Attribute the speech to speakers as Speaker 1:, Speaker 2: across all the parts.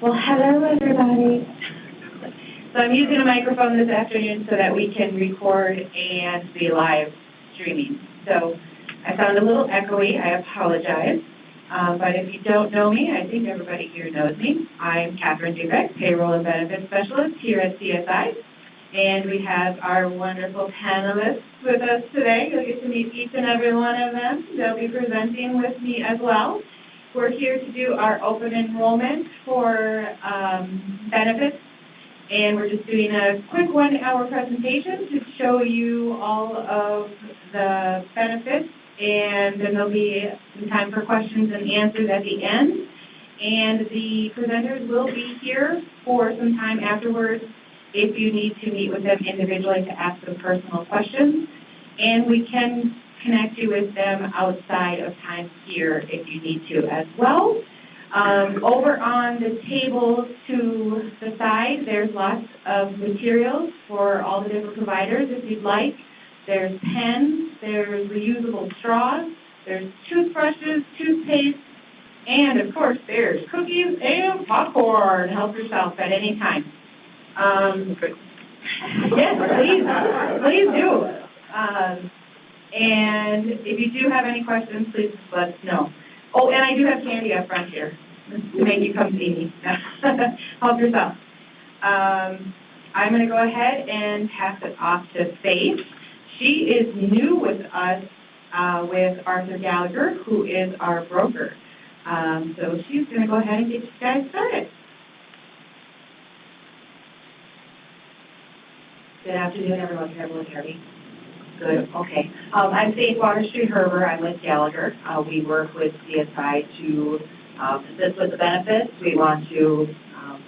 Speaker 1: Well, hello, everybody. So I'm using a microphone this afternoon so that we can record and be live streaming. So I sound a little echoey. I apologize. But if you don't know me, I think everybody here knows me. I'm Catherine Dubek, Payroll and Benefits Specialist here at CSI. And we have our wonderful panelists with us today. You'll get to meet each and every one of them. They'll be presenting with me as well. We're here to do our open enrollment for benefits. And we're just doing a quick 1-hour presentation to show you all of the benefits. And then there'll be some time for questions and answers at the end. And the presenters will be here for some time afterwards if you need to meet with them individually to ask them personal questions. And we can connect you with them outside of time here if you need to as well. Over on the table to the side, there's lots of materials for all the different providers if you'd like. There's pens, there's reusable straws, there's toothbrushes, toothpaste, and of course there's cookies and popcorn. Help yourself at any time. Yes, please do. And if you do have any questions, please let us know. Oh, and I do have candy up front here to make you come see me. Help yourself. I'm going to go ahead and pass it off to Faith. She is new with us with Arthur Gallagher, who is our broker. So she's going to go ahead and get you guys started. Good afternoon, everyone. Can everyone hear me? Good. Okay. I'm Faith Waterstreet-Herber. I'm with Gallagher. We work with CSI to assist with the benefits. We want to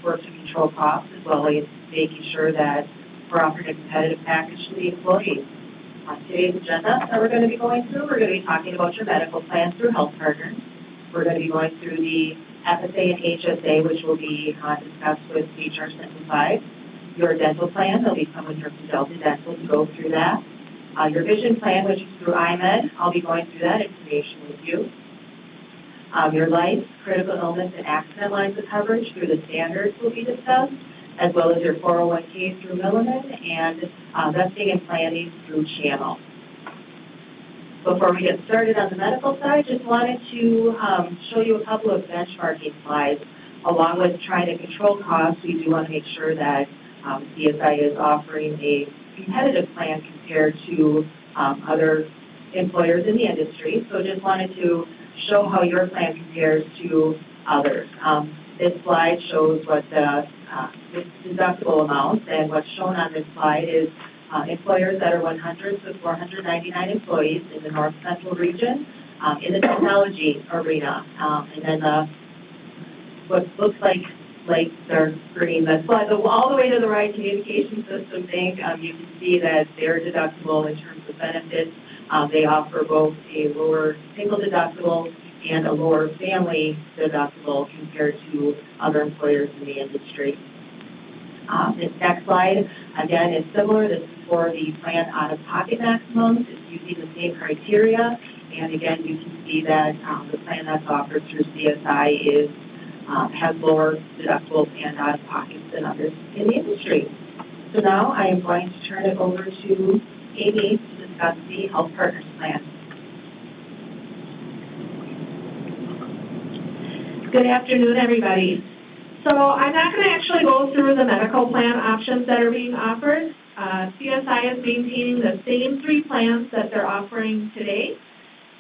Speaker 1: work to control costs as well as making sure that we're offering a competitive package to the employees. On today's agenda that we're going to be going through, we're going to be talking about your medical plan through Health Partners. We're going to be going through the FSA and HSA, which will be discussed with HR Simplified. Your dental plan, there'll be someone here from Delta Dental to go through that. Your vision plan, which is through IMED, I'll be going through that information with you. Your life, critical illness, and accident lines of coverage through the standards will be discussed, as well as your 401k through Milliman and vesting and planning through Channel. Before we get started on the medical side, just wanted to show you a couple of benchmarking slides. Along with trying to control costs, we do want to make sure that CSI is offering a competitive plan compared to other employers in the industry. So just wanted to show how your plan compares to others. This slide shows what the deductible amounts, and what's shown on this slide is employers that are 100 to 499 employees in the North Central region in the technology arena. And then what looks like they're green, the slide, all the way to the right, communication system bank, you can see that their deductible in terms of benefits, they offer both a lower single deductible and a lower family deductible compared to other employers in the industry. This next slide, again, is similar. This is for the plan out-of-pocket maximums. It's using the same criteria. And again, you can see that the plan that's offered through CSI has lower deductibles and out-of-pockets than others in the industry. So now I am going to turn it over to Amy to discuss the Health Partners plan.
Speaker 2: Good afternoon, everybody. So I'm not going to actually go through the medical plan options that are being offered. CSI is maintaining the same 3 plans that they're offering today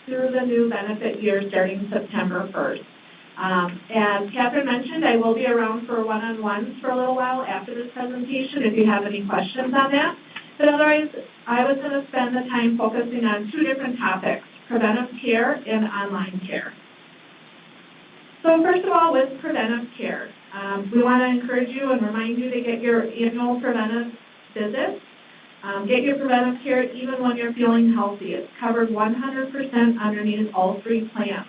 Speaker 2: through the new benefit year starting September 1st. As Catherine mentioned, I will be around for one-on-ones for a little while after this presentation if you have any questions on that. But otherwise, I was going to spend the time focusing on 2 different topics, preventive care and online care. So first of all, with preventive care, we want to encourage you and remind you to get your annual preventive visits. Get your preventive care even when you're feeling healthy. It's covered 100% underneath all 3 plans.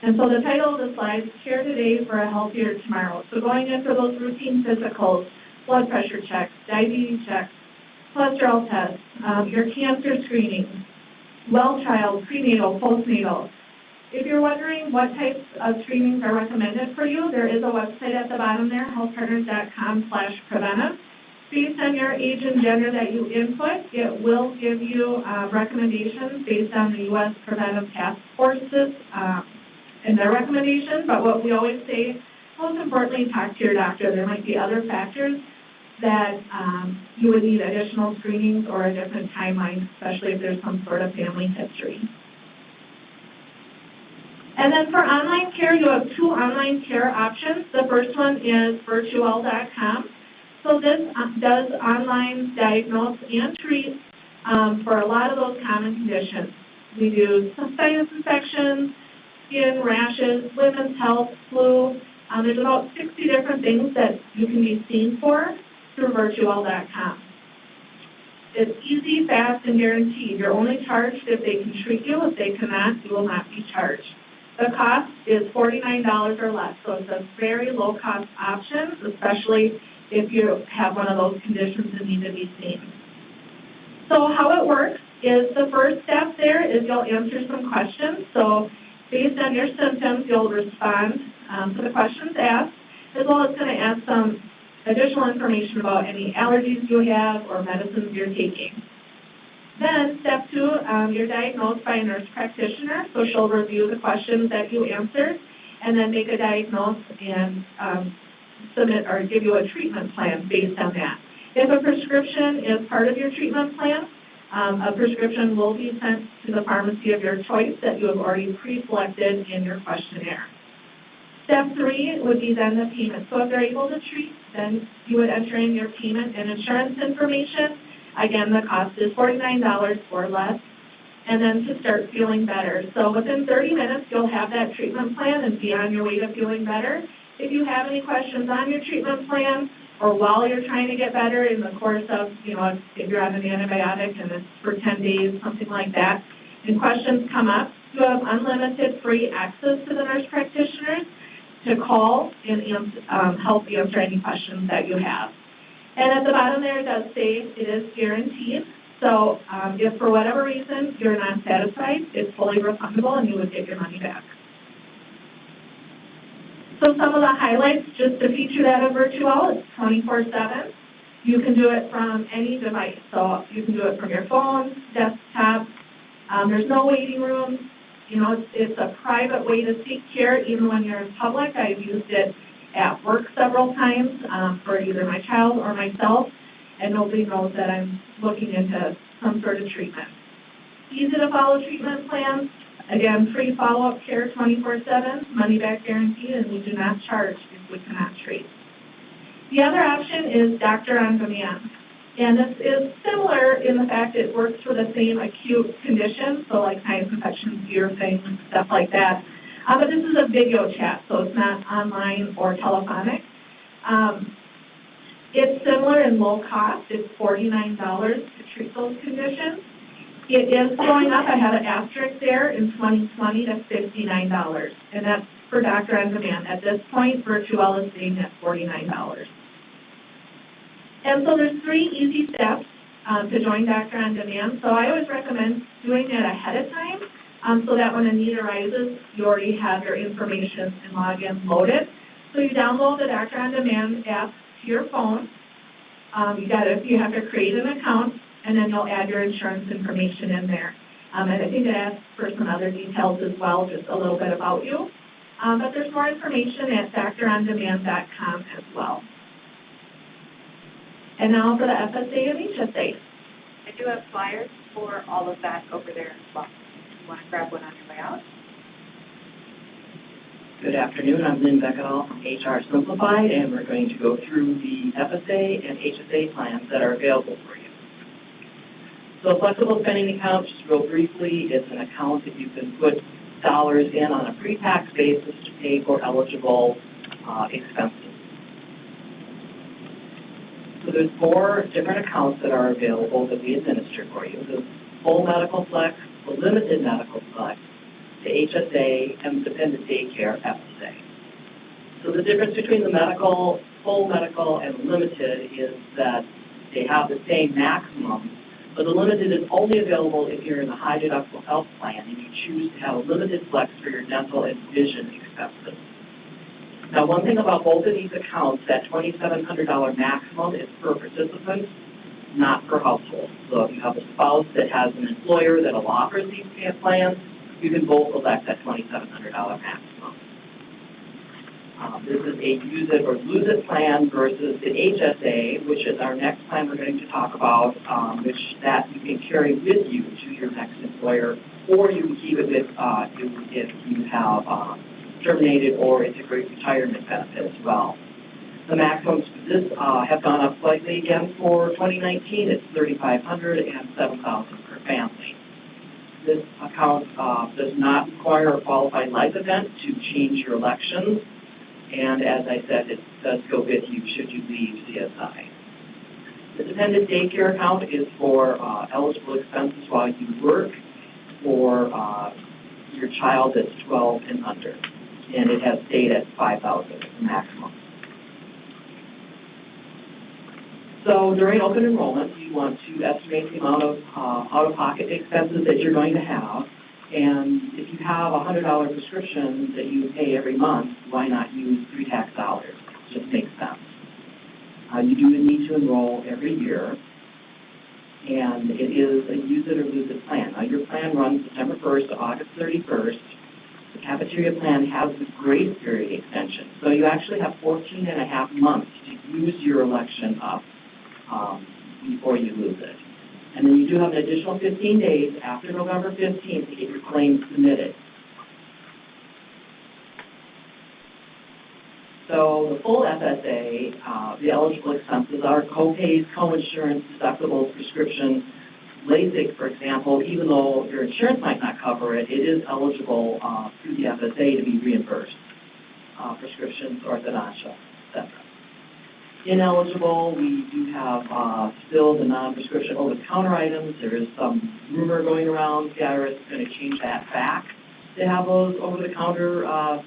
Speaker 2: And so the title of the slide is Care Today for a Healthier Tomorrow. So going in for those routine physicals, blood pressure checks, diabetes checks, cholesterol tests, your cancer screenings, well child, prenatal, postnatal, If you're wondering what types of screenings are recommended for you, there is a website at the bottom there, healthpartners.com/preventive. Based on your age and gender that you input, it will give you recommendations based on the U.S. Preventive Task Forces and their recommendations. But what we always say, most importantly, talk to your doctor. There might be other factors that you would need additional screenings or a different timeline, especially if there's some sort of family history. And then for online care, you have two online care options. The first one is virtual.com. So this does online diagnose and treat for a lot of those common conditions. We do some sinus infections, skin rashes, women's health, flu. There's about 60 different things that you can be seen for through virtual.com. It's easy, fast, and guaranteed. You're only charged if they can treat you. If they cannot, you will not be charged. The cost is $49 or less, so it's a very low-cost option, especially if you have one of those conditions and need to be seen. So how it works is the first step there is you'll answer some questions. So based on your symptoms, you'll respond to the questions asked, as well as going to ask some additional information about any allergies you have or medicines you're taking. Then, step two, you're diagnosed by a nurse practitioner, so she'll review the questions that you answered and then make a diagnosis and submit or give you a treatment plan based on that. If a prescription is part of your treatment plan, a prescription will be sent to the pharmacy of your choice that you have already pre-selected in your questionnaire. Step three would be then the payment. So if they're able to treat, then you would enter in your payment and insurance information. Again, the cost is $49 or less, and then to start feeling better. So within 30 minutes, you'll have that treatment plan and be on your way to feeling better. If you have any questions on your treatment plan or while you're trying to get better in the course of, if you're on an antibiotic and it's for 10 days, something like that, and questions come up, you have unlimited free access to the nurse practitioners to call and help answer any questions that you have. And at the bottom there, it does say it is guaranteed. So if for whatever reason you're not satisfied, it's fully refundable and you would get your money back. So some of the highlights, just to feature that of Virtual, it's 24/7. You can do it from any device. So you can do it from your phone, desktop. There's no waiting rooms. It's a private way to seek care even when you're in public. I've used it at work several times for either my child or myself, and nobody knows that I'm looking into some sort of treatment. Easy to follow treatment plans. Again, free follow-up care 24/7, money-back guaranteed, and we do not charge if we cannot treat. The other option is Doctor on Demand. And this is similar in the fact it works for the same acute conditions, so like sinus infections, ear things, stuff like that. But this is a video chat, so it's not online or telephonic. It's similar in low cost. It's $49 to treat those conditions. It is going up. I have an asterisk there in 2020 to $59, and that's for Doctor on Demand. At this point, Virtual is staying at $49. And so there's 3 easy steps to join Doctor on Demand. So I always recommend doing that ahead of time so that when a need arises, you already have your information and login loaded. So you download the Doctor on Demand app to your phone. You have to create an account, and then you'll add your insurance information in there. And I think it asks for some other details as well, just a little bit about you. But there's more information at drondemand.com as well. And now for the FSA and HSA.
Speaker 3: I do have flyers for all of that over there as well. You want to grab one on your way out?
Speaker 4: Good afternoon. I'm Lynn Beckett-All from HR Simplified, and we're going to go through the FSA and HSA plans that are available for you. So a flexible spending account, just real briefly, it's an account that you can put dollars in on a pre-tax basis to pay for eligible expenses. So there's 4 different accounts that are available that we administer for you. The full medical flex, the limited medical flex, the HSA, and the dependent daycare FSA. So the difference between the medical, full medical, and limited is that they have the same maximum, But the limited is only available if you're in a high deductible health plan and you choose to have a limited flex for your dental and vision expenses. Now, one thing about both of these accounts, that $2,700 maximum is per participant, not per household. So if you have a spouse that has an employer that will offer these plans, you can both elect that $2,700 maximum. This is a use it or lose it plan versus the HSA, which is our next plan we're going to talk about, which that you can carry with you to your next employer, or you can keep it with you if you have terminated or it's a great retirement benefit as well. The maximums for this have gone up slightly again for 2019. It's $3,500 and $7,000 per family. This account does not require a qualified life event to change your elections. And as I said, it does go with you should you leave CSI. The dependent daycare account is for eligible expenses while you work for your child that's 12 and under. And it has stayed at $5,000 maximum. So during open enrollment, you want to estimate the amount of out-of-pocket expenses that you're going to have. And if you have a $100 prescription that you pay every month, why not use pre-tax dollars? It just makes sense. You do need to enroll every year, and it is a use it or lose it plan. Now, your plan runs September 1st to August 31st. The cafeteria plan has the grace period extension, so you actually have 14 and a half months to use your election up before you lose it. And then you do have an additional 15 days after November 15th to get your claims submitted. So the full FSA, the eligible expenses are co-pays, co-insurance, deductibles, prescriptions, LASIK, for example. Even though your insurance might not cover it, it is eligible through the FSA to be reimbursed. Prescriptions, orthodontia, etc. Ineligible, we do have still the non-prescription over-the-counter items. There is some rumor going around. The IRS is going to change that back to have those over-the-counter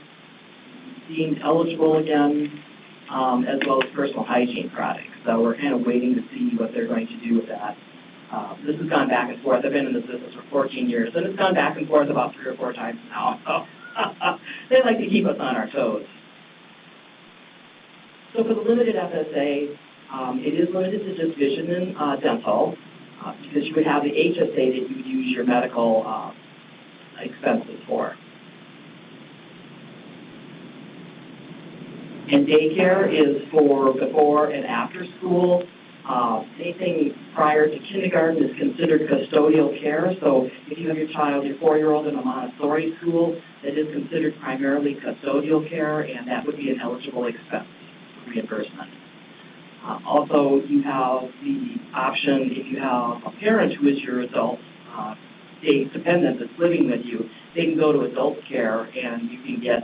Speaker 4: deemed eligible again, as well as personal hygiene products. So we're kind of waiting to see what they're going to do with that. This has gone back and forth. I've been in this business for 14 years, and it's gone back and forth about 3 or 4 times now. So they like to keep us on our toes. So for the limited FSA, it is limited to just vision and dental, because you would have the HSA that you would use your medical expenses for. And daycare is for before and after school. Anything prior to kindergarten is considered custodial care. So if you have your child, your 4-year-old in a Montessori school, that is considered primarily custodial care, and that would be an eligible expense reimbursement. Also, you have the option, if you have a parent who is your adult dependent that's living with you, they can go to adult care and you can get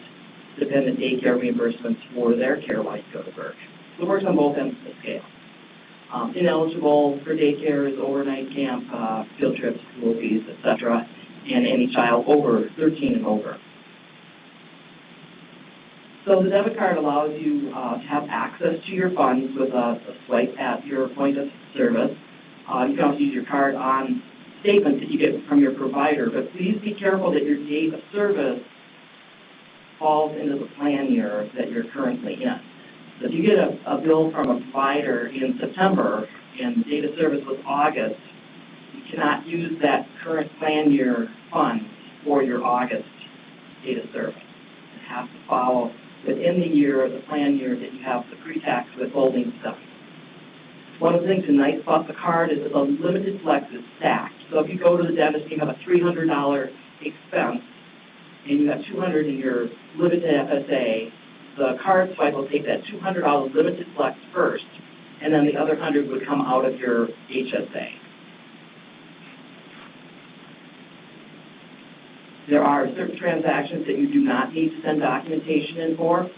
Speaker 4: dependent daycare reimbursements for their care while you go to work. So it works on both ends of the scale. Ineligible for daycare is overnight camp, field trips, school fees, etc., and any child over 13 and over. So the debit card allows you to have access to your funds with a swipe at your point of service. You can also use your card on statements that you get from your provider, but please be careful that your date of service falls into the plan year that you're currently in. So if you get a bill from a provider in September and the date of service was August, you cannot use that current plan year funds for your August date of service. It has to follow within the year, the plan year that you have the pre-tax withholding stuff. One of the things that's nice about the card is that the limited flex is stacked. So if you go to the dentist and you have a $300 expense and you have $200 in your limited FSA, the card swipe will take that $200 limited flex first, and then the other $100 would come out of your HSA. There are certain transactions that you do not need to send documentation in for.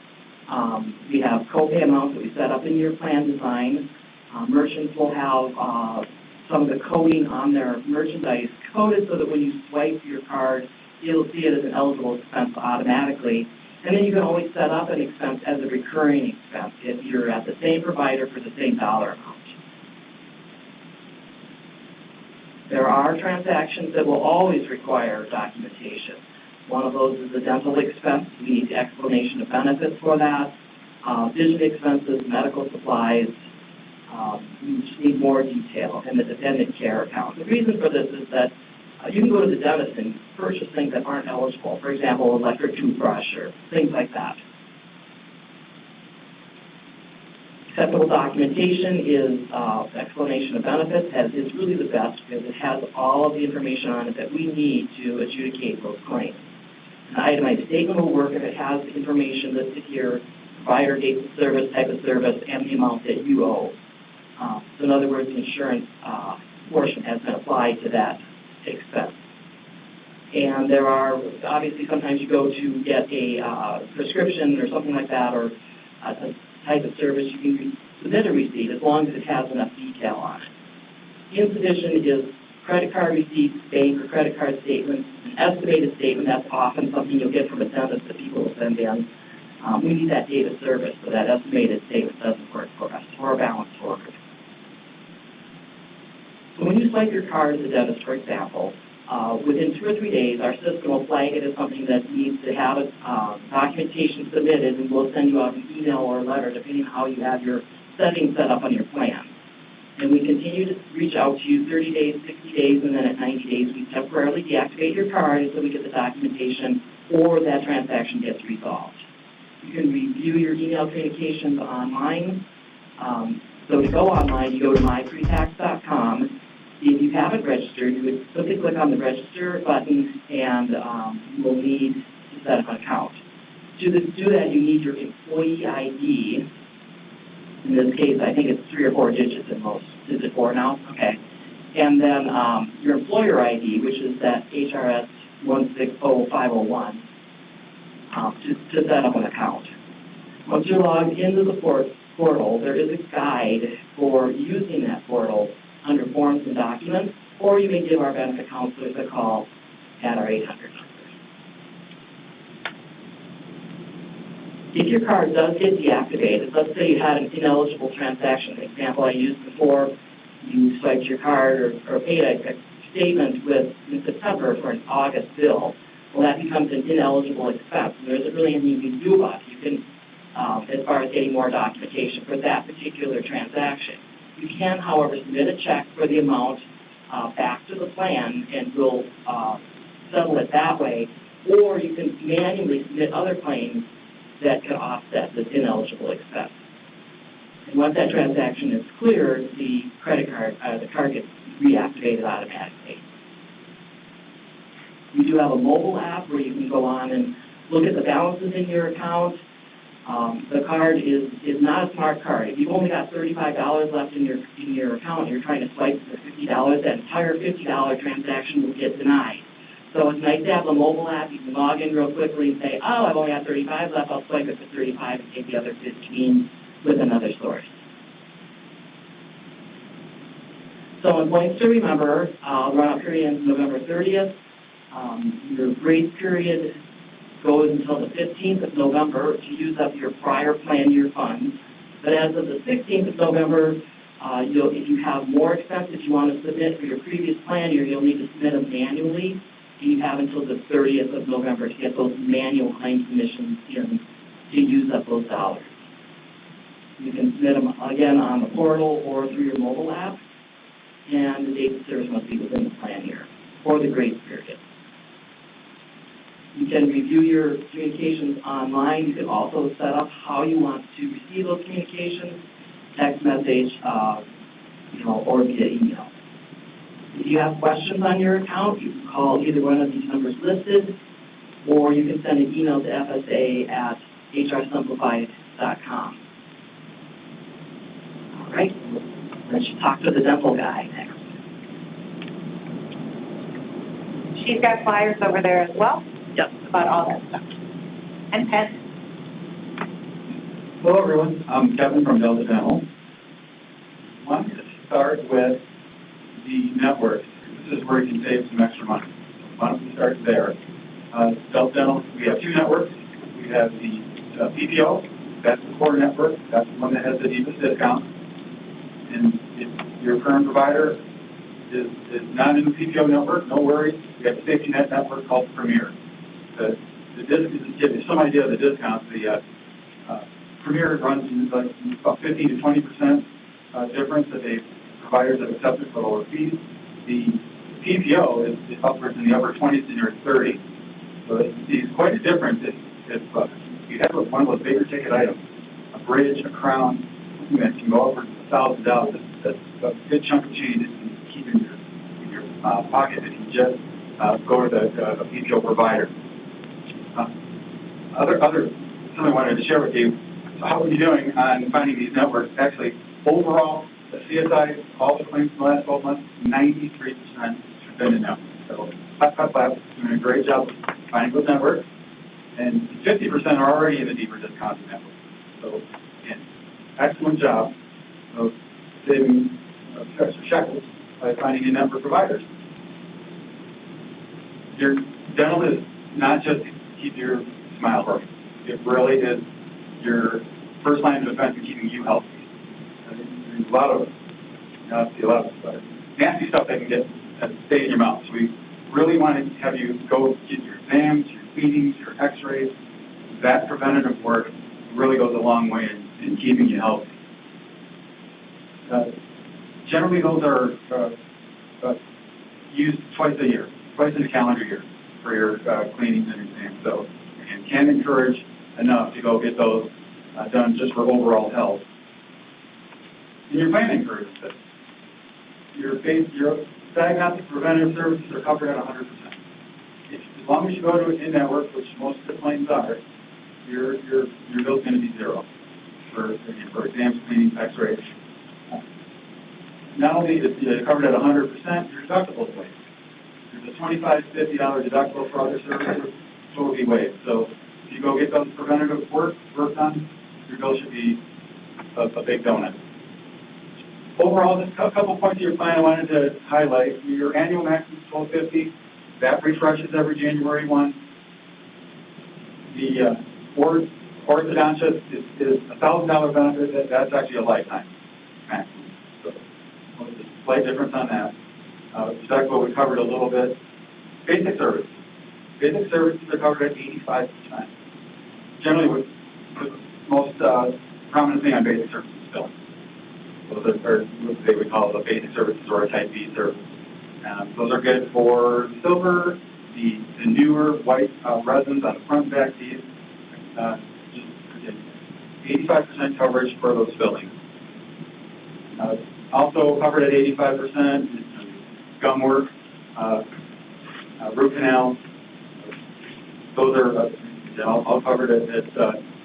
Speaker 4: We have copay amounts that we set up in your plan design. Merchants will have some of the coding on their merchandise coded so that when you swipe your card, you'll see it as an eligible expense automatically. And then you can always set up an expense as a recurring expense if you're at the same provider for the same dollar amount. There are transactions that will always require documentation. One of those is the dental expense. We need the explanation of benefits for that. Vision expenses, medical supplies, you just need more detail, and the dependent care account. The reason for this is that you can go to the dentist and purchase things that aren't eligible, for example, electric toothbrush or things like that. Acceptable documentation is explanation of benefits. It's really the best because it has all of the information on it that we need to adjudicate those claims. An itemized statement will work if it has the information listed here, provider, date of service, type of service, and the amount that you owe. So in other words, the insurance portion has been applied to that expense. And there are, obviously, sometimes you go to get a prescription or something like that, or a type of service, you can submit a receipt as long as it has enough detail on it. Insufficient is credit card receipts, bank or credit card statements, an estimated statement. That's often something you'll get from a dentist that people will send in. We need that date of service, so that estimated statement doesn't work for us, or a balance forward. So when you swipe your card at the dentist, for example, within 2 or 3 days, our system will flag it as something that needs to have documentation submitted, and we'll send you out an email or a letter, depending on how you have your settings set up on your plan. And we continue to reach out to you 30 days, 60 days, and then at 90 days, we temporarily deactivate your card until we get the documentation or that transaction gets resolved. You can review your email communications online. So to go online, you go to mypretax.com. If you haven't registered, you would simply click on the register button, and you will need to set up an account. To do that, you need your employee ID. In this case, I think it's 3 or 4 digits at most. Is it 4 now? Okay. And then your employer ID, which is that HRS 160501, to set up an account. Once you're logged into the portal, there is a guide for using that portal under forms and documents, or you may give our benefit counselors a call at our 800 number. If your card does get deactivated, let's say you had an ineligible transaction, the example I used before, you swiped your card or paid a statement in September for an August bill, well, that becomes an ineligible expense, and there isn't really anything you can do about it. You can, as far as getting more documentation for that particular transaction. You can, however, submit a check for the amount back to the plan, and we'll settle it that way, or you can manually submit other claims that can offset this ineligible expense. And once that transaction is cleared, the card gets reactivated automatically. We do have a mobile app where you can go on and look at the balances in your account. The card is not a smart card. If you've only got $35 left in your account and you're trying to swipe for $50, that entire $50 transaction will get denied. So it's nice to have a mobile app. You can log in real quickly and say, oh, I've only got 35 left. I'll swipe it for 35 and take the other 15 with another source. So in points to remember, run-up period ends November 30th. Your grace period goes until the 15th of November to use up your prior plan year funds. But as of the 16th of November, if you have more expenses you want to submit for your previous plan year, you'll need to submit them manually. And you have until the 30th of November to get those manual claim submissions in to use up those dollars. You can submit them again on the portal or through your mobile app, and the date of service must be within the plan year or the grace period. You can review your communications online. You can also set up how you want to receive those communications, text message, or via email. If you have questions on your account, you can call either one of these numbers listed, or you can send an email to fsa@hrsimplified.com. All right, let's talk to the dental guy next.
Speaker 3: She's got flyers over there as well.
Speaker 4: Yep.
Speaker 3: About all that stuff. And pens.
Speaker 5: Hello, everyone. I'm Kevin from Delta Dental. I wanted to start with the network. This is where you can save some extra money. Why don't we start there? Delta Dental, we have 2 networks. We have the PPO, that's the core network. That's the one that has the deepest discount. And if your current provider is not in the PPO network, no worries. We have a safety net network called Premier. The disc, to give you some idea of the discounts, the Premier runs like about 15 to 20% difference that providers have accepted for lower fees. The PPO is upwards in the upper 20s to near 30. So it's quite a difference if you have one of those bigger ticket items, a bridge, a crown, something that can go upwards of $1,000. That's a good chunk of change that you can keep in your pocket if you just go to the PPO provider. Something I wanted to share with you. So how are you doing on finding these networks? Actually, overall, the CSI, all the claims in the last 12 months, 93% have been in networks. So, doing a great job finding those networks. And 50% are already in the deeper discounted network. So, again, excellent job of saving extra shekels by finding a network providers. Your dental is not just to keep your smile perfect. It really is your first line of defense in keeping you healthy. There's a lot of, nasty stuff that can stay in your mouth. So we really want to have you go get your exams, your feedings, your x-rays. That preventative work really goes a long way in keeping you healthy. Generally, those are used twice a year, twice in a calendar year for your cleanings and exams. So, again, can't encourage enough to go get those done just for overall health. And your plan encourages this. Your diagnostic preventative services are covered at 100%. As long as you go to an in-network, which most of the plans are, your bill's going to be zero for exams, cleanings, x-rays. Not only is it covered at 100%, your deductible is waived. There's a $25 to $50 deductible for other services, totally waived. So if you go get those preventative work done, your bill should be a big donut. Overall, just a couple points of your plan I wanted to highlight. Your annual maximum is $1,250. That refreshes every January 1. The orthodontist is a $1,000 benefit. That's actually a lifetime maximum. So there's a slight difference on that. Deductible we covered a little bit. Basic services. Basic services are covered at 85%. Generally, the most prominent thing on basic services is billing. Those are what they would call the basic services or a type B service. Those are good for silver, the newer white resins on the front and back teeth. Just 85% coverage for those fillings. Also covered at 85%, gum work, root canal. Those are all covered at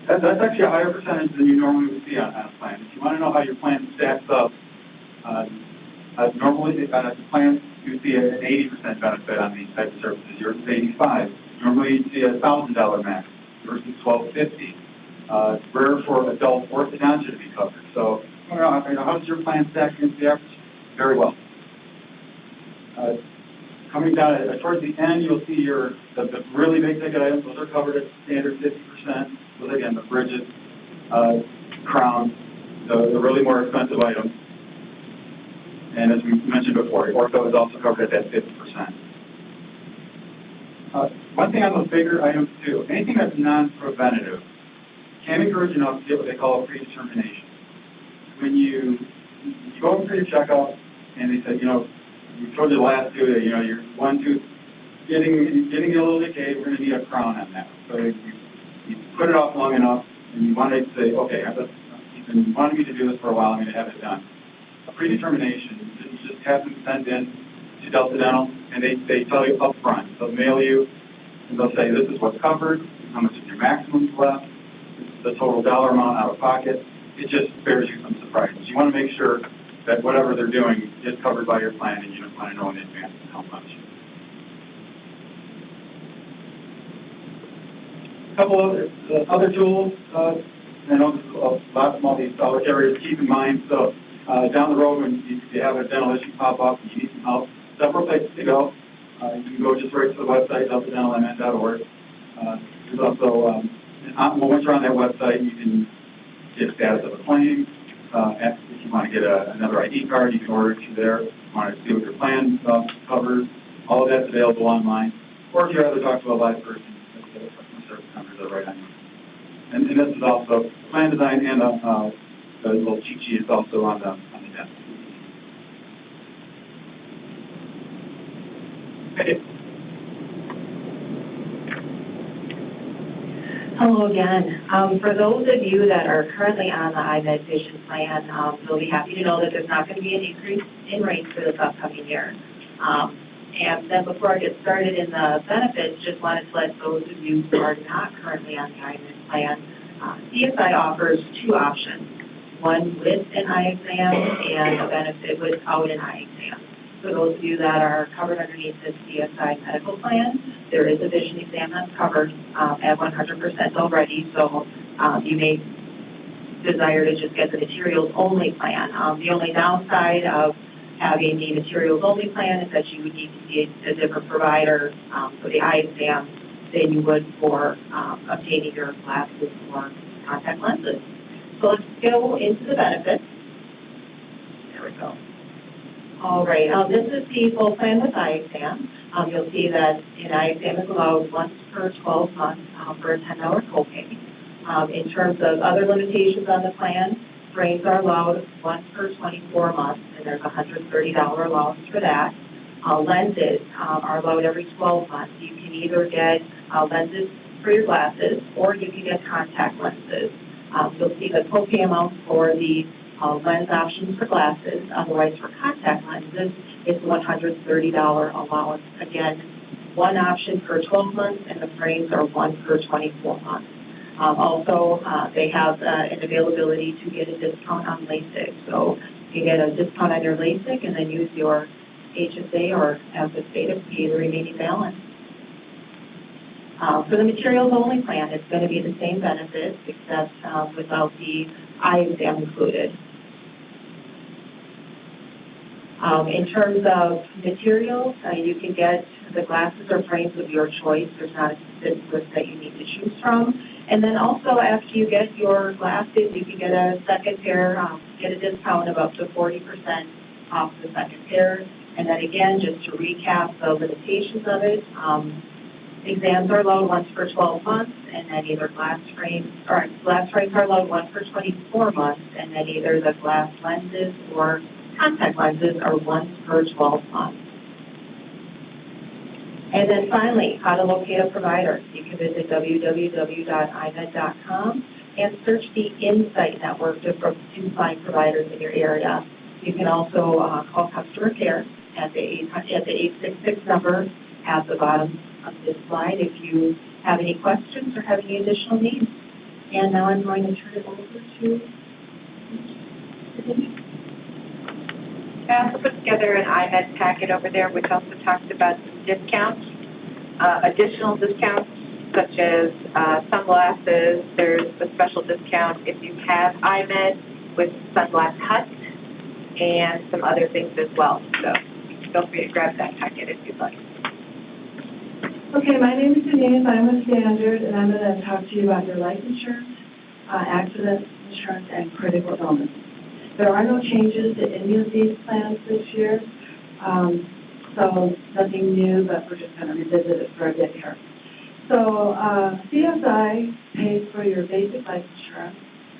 Speaker 5: that's actually a higher percentage than you normally would see on a plan. If you want to know how your plan stacks up, normally on a plan you see an 80% benefit on these types of services. Yours is 85. Normally you see a $1,000 max. Yours is $1,250. It's rare for adult orthodontia to be covered. So, how does your plan stack against the average? Very well. Coming down towards the end, you'll see the really big ticket items. Those are covered at standard 50%. Those again, the bridges, crowns, the really more expensive items. And as we mentioned before, ortho is also covered at that 50%. One thing on those bigger items too, anything that's non-preventative, can't encourage enough to get what they call a predetermination. When you go in for your checkup and they say, we told you the last two that, your one tooth getting a little decayed, we're going to need a crown on that. So you put it off long enough and you want to say, okay, you've been wanting me to do this for a while, I'm going to have it done. A predetermination, you just have them send in to Delta Dental and they tell you up front. They'll mail you and they'll say this is what's covered, how much of your maximum is left, this is the total dollar amount out of pocket. It just spares you some surprises. You want to make sure that whatever they're doing is covered by your plan and you don't want to know in advance how much. A couple of other tools, I know there's a lot of multi-dollar carriers to keep in mind. So down the road when you have a dental issue pop up and you need some help, several places to go. You can go just right to the website, deltadentalmn.org. There's also, once you're on that website, you can get status of a claim, if you want to get another ID card, you can order it through there. If you want to see what your plan covers, all of that's available online. Or if you'd rather talk to a live person, the customer service numbers are right on you. And this is also plan design, and the little cheat sheet is also on the desk. Okay.
Speaker 1: Hello again. For those of you that are currently on the iMed Vision plan, you'll be happy to know that there's not going to be an increase in rates for this upcoming year. And then before I get started in the benefits, just wanted to let those of you who are not currently on the iMed plan, CSI offers two options, one with an eye exam and a benefit without an eye exam. For those of you that are covered underneath the CSI medical plan, there is a vision exam that's covered at 100% already, so you may desire to just get the materials-only plan. The only downside of having the materials-only plan is that you would need to see a different provider for the eye exam than you would for obtaining your glasses or contact lenses. So let's go into the benefits. There we go. All right, this is the full plan with eye exam. You'll see that an eye exam is allowed once per 12 months for a $10 copay. In terms of other limitations on the plan, frames are allowed once per 24 months, and there's a $130 allowance for that. Lenses are allowed every 12 months. You can either get lenses for your glasses, or you can get contact lenses. You'll see the copay amount for the lens options for glasses. Otherwise, for contact lenses, it's $130 allowance. Again, one option per 12 months, and the frames are one per 24 months. Also, they have an availability to get a discount on LASIK. So you get a discount on your LASIK and then use your HSA or as a state to pay the remaining balance. For the materials-only plan, it's going to be the same benefits except without the eye exam included. In terms of materials, you can get the glasses or frames of your choice. There's not a specific list that you need to choose from. And then also after you get your glasses, you can get a second pair, get a discount of up to 40% off the second pair. And then again, just to recap the limitations of it, exams are allowed once per 12 months, and then either glass frames are allowed once per 24 months, and then either the glass lenses or contact lenses are once per 12 months. And then finally, how to locate a provider. You can visit www.imed.com and search the Insight Network to find providers in your area. You can also call customer care at the 866 number at the bottom of this slide if you have any questions or have any additional needs. And now I'm going to turn it over to Denise.
Speaker 3: I also put together an iMed packet over there, which also talks about some discounts, additional discounts, such as sunglasses. There's a special discount if you have iMed with Sunglass Hut and some other things as well. So feel free to grab that packet if you'd like.
Speaker 6: Okay, my name is Denise. I'm with Standard, and I'm going to talk to you about your life insurance, accident insurance, and critical illness. There are no changes to any of these plans this year, so nothing new, but we're just going to revisit it for a bit here. So CSI pays for your basic life insurance,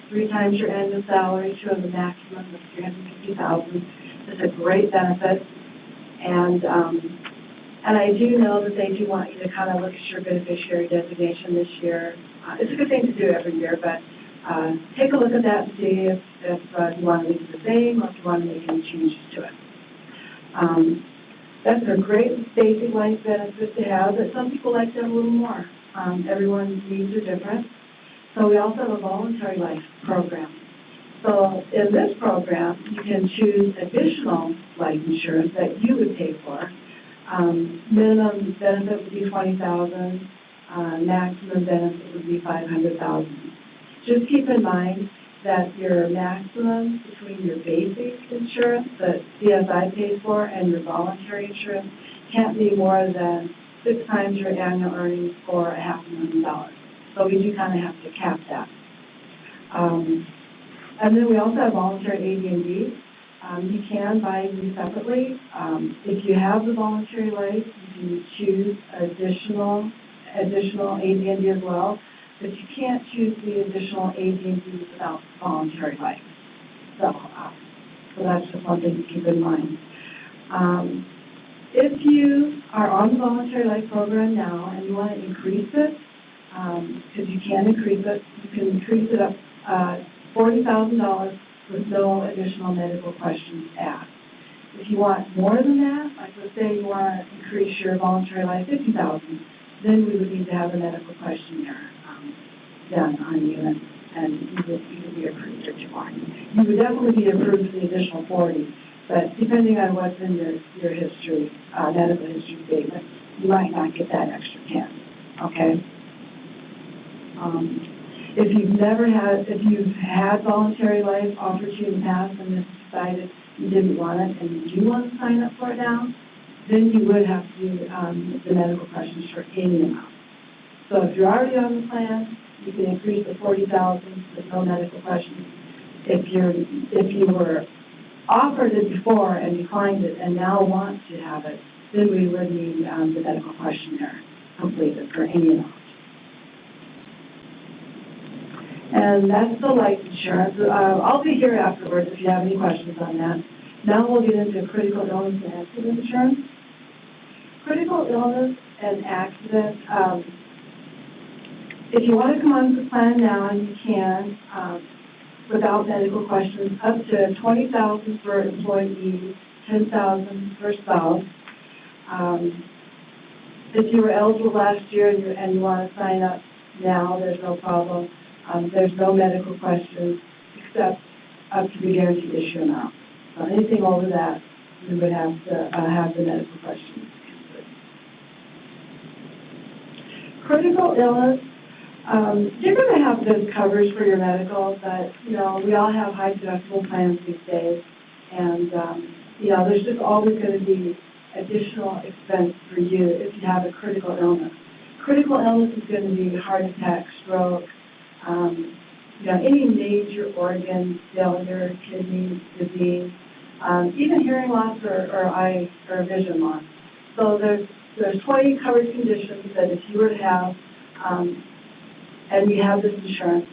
Speaker 6: 3 times your annual salary to a maximum of $350,000. It's a great benefit, and I do know that they do want you to kind of look at your beneficiary designation this year. It's a good thing to do every year, but take a look at that and see if you want to leave it the same or if you want to make any changes to it. That's a great basic life benefit to have, but some people like to have a little more. Everyone's needs are different. So we also have a voluntary life program. So in this program, you can choose additional life insurance that you would pay for. Minimum benefit would be $20,000. Maximum benefit would be $500,000. Just keep in mind that your maximum between your basic insurance that CSI pays for and your voluntary insurance can't be more than 6 times your annual earnings or $500,000. So we do kind of have to cap that. And then we also have voluntary AD&D. You can buy these separately. If you have the voluntary life, you can choose additional AD&D as well, but you can't choose the additional AD&D without voluntary life. So that's just one thing to keep in mind. If you are on the voluntary life program now and you want to increase it, because you can increase it, you can increase it up $40,000 with no additional medical questions asked. If you want more than that, like let's say you want to increase your voluntary life $50,000, then we would need to have a medical questionnaire done on you, and you would be approved if you want. You would definitely be approved for the additional 40, but depending on what's in your history, medical history statement, you might not get that extra 10. Okay. If you've had voluntary life offered to you in the past and then decided you didn't want it and you do want to sign up for it now, then you would have to do the medical questions for any amount. So if you're already on the plan, you can increase the 40,000 with no medical questions. If you were offered it before and declined it and now want to have it, then we would need the medical questionnaire completed for any amount. And that's the life insurance. I'll be here afterwards if you have any questions on that. Now we'll get into critical illness and accident insurance. Critical illness and accident, if you want to come onto the plan now, you can, without medical questions, up to $20,000 for employee, $10,000 for spouse. If you were eligible last year and you want to sign up now, there's no problem. There's no medical questions except up to the guaranteed issue amount. So anything over that, we would have to have the medical questions answered. Critical illness, you're going to have good coverage for your medical, but, we all have high deductible plans these days, and, there's just always going to be additional expense for you if you have a critical illness. Critical illness is going to be heart attack, stroke, any major organ failure, kidney disease, even hearing loss or eye or vision loss. So there's 20 covered conditions that if you were to have, and you have this insurance,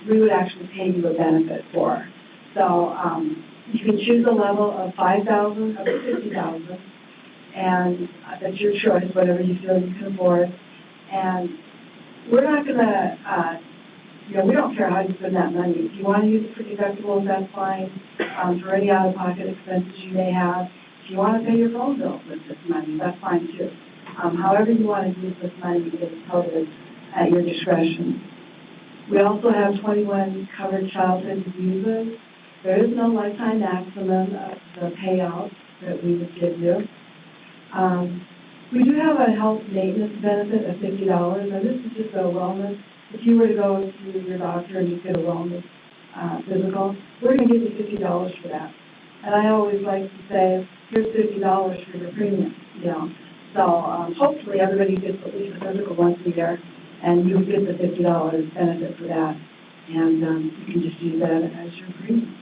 Speaker 6: we would actually pay you a benefit for. So you can choose a level of $5,000 up to $50,000, and that's your choice, whatever you feel you can afford. And we're not going to we don't care how you spend that money. If you want to use it for deductibles, that's fine. For any out-of-pocket expenses you may have. If you want to pay your phone bill with this money, that's fine too. However you want to use this money is totally at your discretion. We also have 21 covered childhood diseases. There is no lifetime maximum of the payout that we would give you. We do have a health maintenance benefit of $50, and this is just a wellness. If you were to go to your doctor and you get a wellness physical, we're going to give you $50 for that. And I always like to say, here's $50 for your premium, So hopefully everybody gets at least a physical once a year, and you get the $50 benefit for that. And you can just use that as your premium.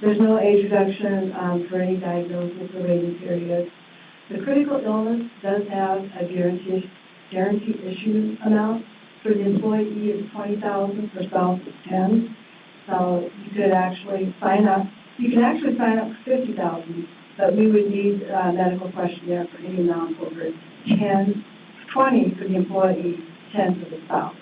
Speaker 6: There's no age reduction for any diagnosis or waiting period. The critical illness does have a guaranteed issue amount. For the employee, it's $20,000. For spouse, it's $10,000. So you could actually sign up. You can actually sign up for $50,000, but we would need a medical questionnaire for any amount over $20,000 for the employee, $10,000 for the spouse.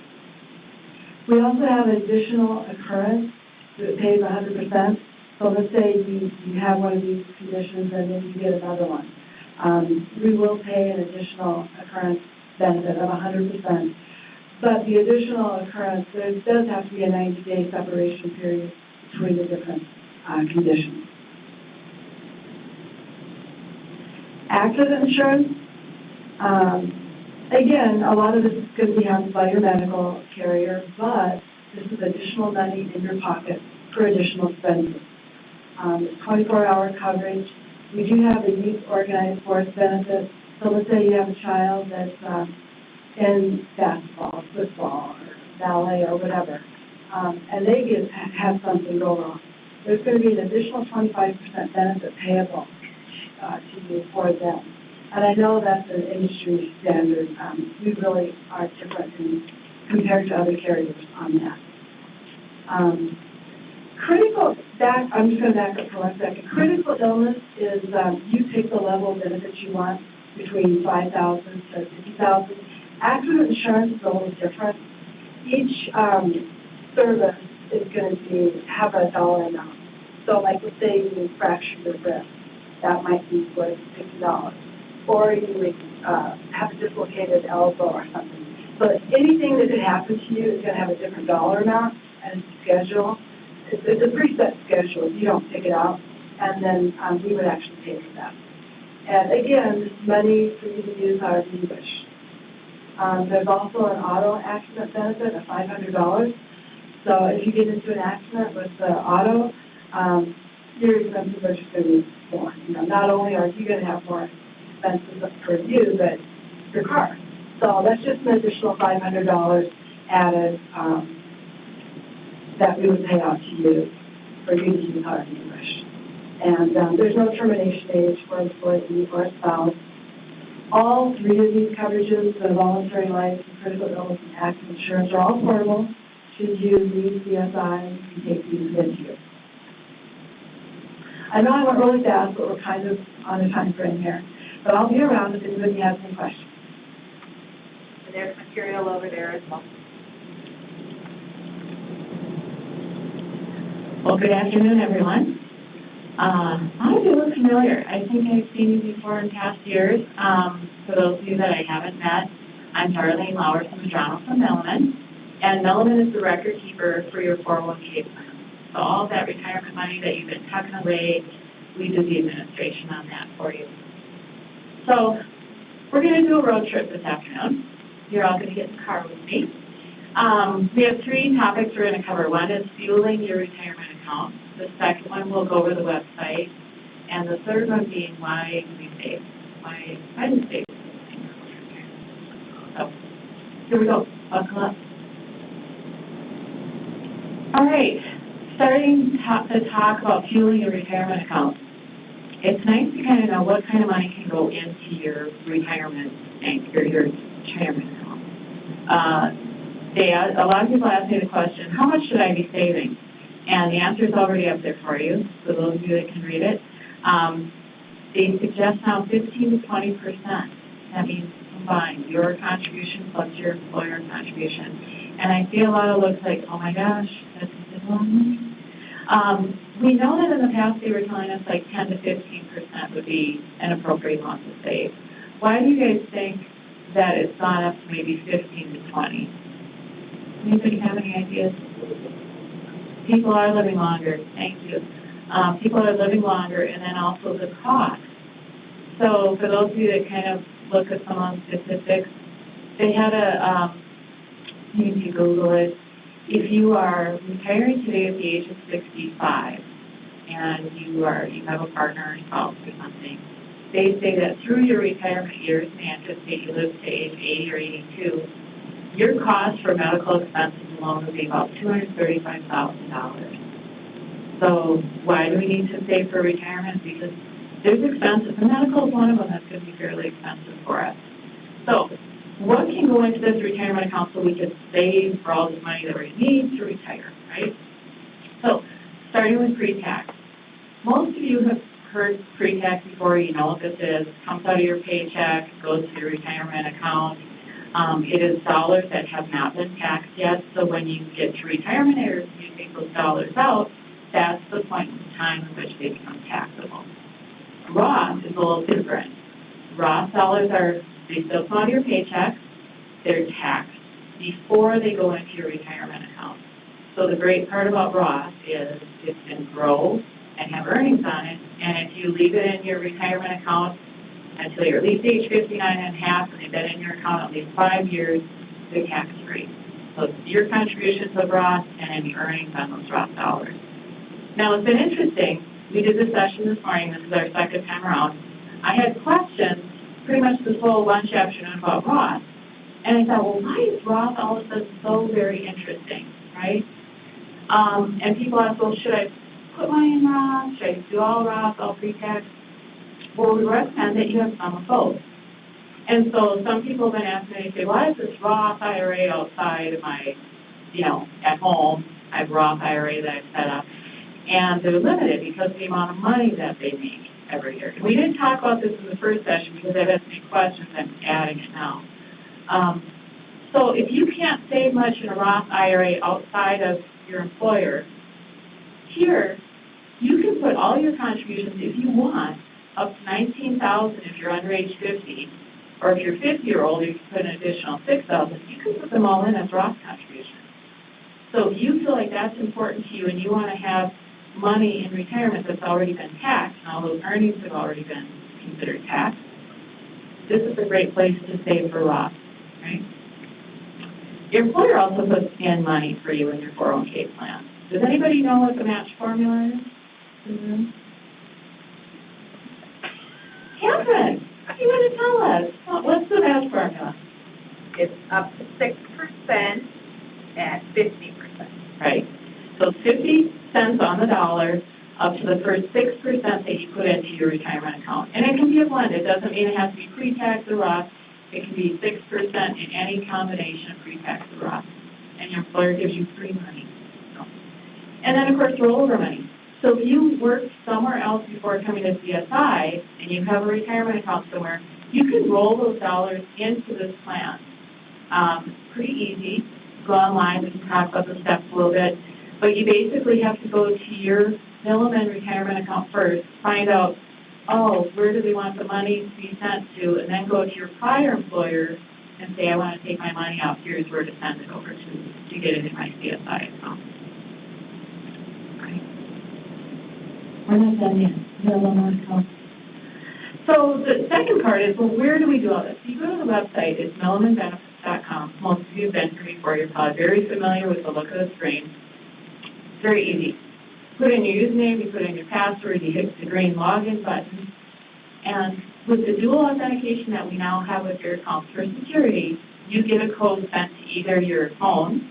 Speaker 6: We also have additional occurrence that pays 100%. So let's say you have one of these conditions and then you get another one. We will pay an additional occurrence benefit of 100%. But the additional occurrence, there does have to be a 90-day separation period between the different conditions. Accident insurance, again, a lot of this is going to be handled by your medical carrier, but this is additional money in your pocket for additional expenses. It's 24-hour coverage. We do have a youth organized sports benefit. So let's say you have a child that's in basketball, football, or ballet, or whatever. and they have something go wrong, there's going to be an additional 25% benefit payable to you for them. And I know that's an industry standard. We really are different compared to other carriers on that. I'm just going to back up for 1 second. Critical illness is you pick the level of benefits you want between $5,000 to $50,000. Accident insurance is a little different. Each service is going to have a dollar amount. So like let's say you fracture your wrist, that might be worth $50. Or you would have a dislocated elbow or something. So anything that could happen to you is going to have a different dollar amount and schedule. It's a preset schedule. You don't pick it out, and then we would actually pay for that. And again, this is money for you to use however you wish. There's also an auto accident benefit of $500. So if you get into an accident with the auto, your expenses are just going to be more. Not only are you going to have more expenses for you, but your car. So that's just an additional $500 added that we would pay out to you for you to use however you wish. And there's no termination age for employee or spouse. All three of these coverages, the voluntary life, critical illness, and accident insurance, are all portable. Should you leave CSI, you can take these with you. I know I went really fast, but we're kind of on a time frame here. But I'll be around if anybody has any questions.
Speaker 3: And there's material over there as well.
Speaker 7: Well, good afternoon, everyone. I do look familiar. I think I've seen you before in past years. For those of you that I haven't met, I'm Darlene Lauer from Milliman. And Milliman is the record keeper for your 401k plan. So all of that retirement money that you've been tucking away, we do the administration on that for you. So we're going to do a road trip this afternoon. You're all going to get in the car with me. We have three topics we're going to cover. One is fueling your retirement account. The second one will go over the website. And the third one being why do we save? Why do we save? So here we go. Buckle up. All right. Starting to talk about fueling your retirement account. It's nice to kind of know what kind of money can go into your retirement bank or your retirement account. A lot of people ask me the question, how much should I be saving? And the answer is already up there for you, for those of you that can read it. They suggest now 15 to 20%. That means combined, your contribution plus your employer contribution. And I see a lot of looks like, oh my gosh, that's a lot of money. We know that in the past they were telling us like 10 to 15% would be an appropriate amount to save. Why do you guys think that it's gone up to maybe 15 to 20? Anybody have any ideas? People are living longer. Thank you. People are living longer, and then also the cost. So for those of you that kind of look at some of the statistics, they had you can Google it. If you are retiring today at the age of 65, and you have a partner or spouse or something, they say that through your retirement years, they anticipate you live to age 80 or 82, your cost for medical expenses alone would be about $235,000. So why do we need to save for retirement? Because there's expenses, and medical is one of them that's going to be fairly expensive for us. So what can go into this retirement account so we can save for all this money that we need to retire, right? So starting with pre-tax. Most of you have heard pre-tax before. You know what this is. It comes out of your paycheck, goes to your retirement account. It is dollars that have not been taxed yet, so when you get to retirement age, you take those dollars out, that's the point in time in which they become taxable. Roth is a little different. Roth dollars they still come out of your paycheck, they're taxed before they go into your retirement account. So the great part about Roth is it can grow and have earnings on it, and if you leave it in your retirement account until you're at least age 59 and a half, and they've been in your account at least 5 years, they're tax-free. So your contributions of Roth and any earnings on those Roth dollars. Now, it's been interesting. We did this session this morning. This is our second time around. I had questions pretty much this whole lunch afternoon about Roth. And I thought, well, why is Roth all of a sudden so very interesting, right? And people ask, well, should I put money in Roth? Should I do all Roth, all pre-tax? Well, we recommend that you have some of both. And so some people have been asking me, they say, well, I have this Roth IRA outside of my, at home. I have a Roth IRA that I've set up. And they're limited because of the amount of money that they make every year. And we didn't talk about this in the first session because I've had so many questions, I'm adding it now. So if you can't save much in a Roth IRA outside of your employer, here, you can put all your contributions, if you want, up to $19,000 if you're under age 50, or if you're 50 or older, you can put an additional $6,000. You can put them all in as Roth contributions. So if you feel like that's important to you and you want to have money in retirement that's already been taxed and all those earnings have already been considered taxed, this is a great place to save for Roth, right? Your employer also puts in money for you in your 401k plan. Does anybody know what the match formula is? Mm-hmm. Catherine, you want to tell us. What's the match formula?
Speaker 3: It's up to 6% at 50%.
Speaker 7: Right. So 50 cents on the dollar up to the first 6% that you put into your retirement account. And it can be a blend. It doesn't mean it has to be pre-tax or Roth. It can be 6% in any combination of pre-tax or Roth. And your employer gives you free money. So. And then, of course, rollover money. So if you worked somewhere else before coming to CSI and you have a retirement account somewhere, you can roll those dollars into this plan. Pretty easy. Go online. We can talk about the steps a little bit. But you basically have to go to your Milliman retirement account first, find out, where do they want the money to be sent to, and then go to your prior employer and say, I want to take my money out. Here's where to send it over to get it in my CSI account. Right. We're not done yet. We have one more to come. So the second part is, well, where do we do all this? So you go to the website. It's millimanbenefits.com. Most of you have been here before. You're probably very familiar with the look of the screen. Very easy. Put in your username, you put in your password, you hit the green login button, and with the dual authentication that we now have with your account for security, you get a code sent to either your phone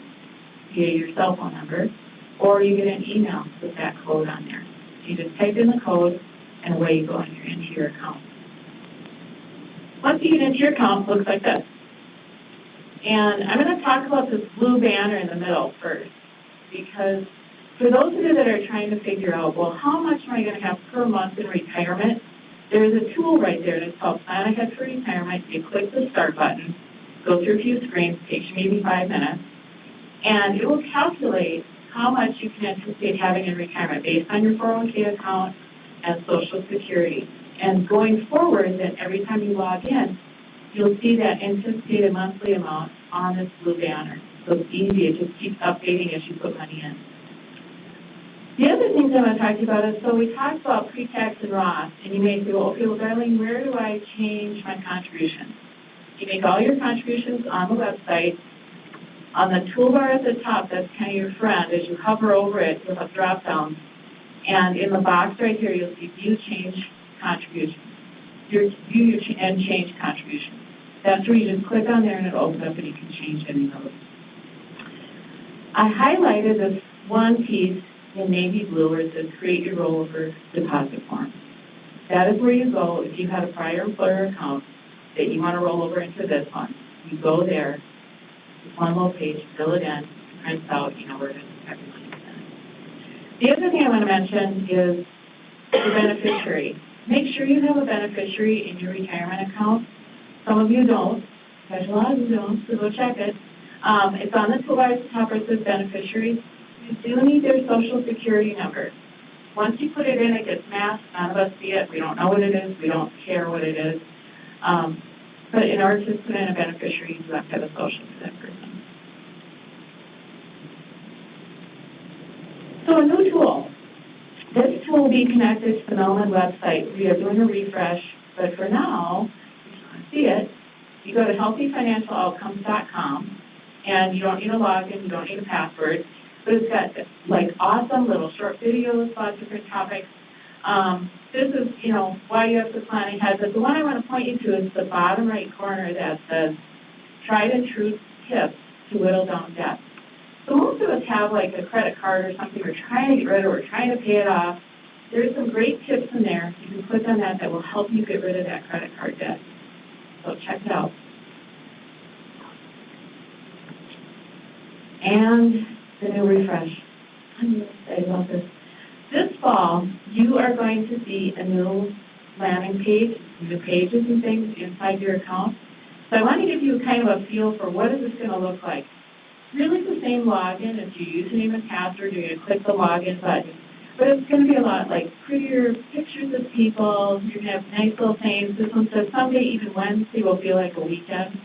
Speaker 7: via your cell phone number, or you get an email with that code on there. You just type in the code, and away you go and you're into your account. Once you get into your account, it looks like this. And I'm going to talk about this blue banner in the middle first, because for those of you that are trying to figure out, well, how much am I going to have per month in retirement? There's a tool right there, and it's called Plan Ahead for Retirement. You click the Start button, go through a few screens, takes you maybe 5 minutes, and it will calculate how much you can anticipate having in retirement based on your 401k account and Social Security. And going forward, then every time you log in, you'll see that anticipated monthly amount on this blue banner. So it's easy. It just keeps updating as you put money in. The other things I want to talk to you about is, so we talked about pre-tax and Roth, and you may say, well, okay, well, Darlene, where do I change my contributions? You make all your contributions on the website. On the toolbar at the top, that's kind of your friend. As you hover over it, you'll have drop-downs. And in the box right here, you'll see View Change Contributions. View and Change Contributions. That's where you just click on there, and it'll open up, and you can change any of those. I highlighted this one piece in navy blue where it says Create Your Rollover Deposit Form. That is where you go if you had a prior employer account that you want to roll over into this one. You go there, it's one little page, fill it in, it prints out, you know where everything is in. The other thing I want to mention is the beneficiary. Make sure you have a beneficiary in your retirement account. Some of you don't. There's a lot of you don't, so go check it. It's on the toolbar at the top where it says beneficiary. You do need their Social Security number. Once you put it in, it gets masked. None of us see it. We don't know what it is. We don't care what it is. But in order to put in a beneficiary, you have to have a social for that person. So a new tool. This tool will be connected to the Milliman website. We are doing a refresh, but for now, if you want to see it, you go to healthyfinancialoutcomes.com, and you don't need a login, you don't need a password, but it's got like awesome little short videos, lots of different topics. This is, why you have to plan ahead, but the one I want to point you to is the bottom right corner that says, Tried and True Tips to Whittle Down Debt. So most of us have like a credit card or something we're trying to get rid of, or we're trying to pay it off. There's some great tips in there you can click on that will help you get rid of that credit card debt. So check it out. And the new refresh. I'm excited about this. This fall, you are going to see a new landing page, new pages and things inside your account. So I want to give you kind of a feel for what is this going to look like. Really the same login. If you username and password, you're going to click the login button. But it's going to be a lot like prettier pictures of people. You're going to have nice little things. This one says someday, even Wednesday, will feel like a weekend.